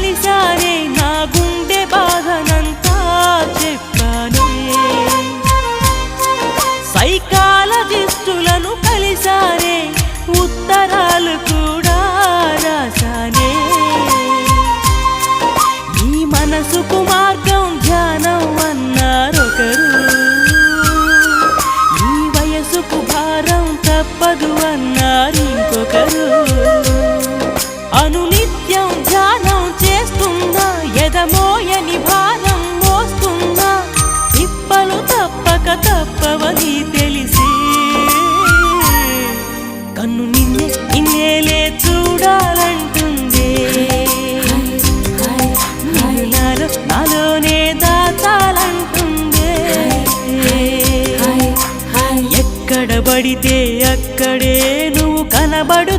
కలిసారే నా గుండె బాధనంతా చెప్పానే సైకాలజిస్టులను కలిసారే ఉత్తరాలు కూడా రాశానే నీ మనసుకు మార్గం ధ్యానం అన్నారొకరు నీ వయసుకు భారం తప్పదు అన్నారు ఇంకొకరు అనునిత్యం ధ్యానం చేస్తున్నా ఎదమోయని భారం మోస్తున్నా తిప్పలు తప్పక తప్పవని తెలిసి కన్ను నిన్నే ఇన్నేలే చూడాలంటుందే నాలోనే దాచాలంటుందే ఎక్కడ పడితే అక్కడే నువ్వు కనబడు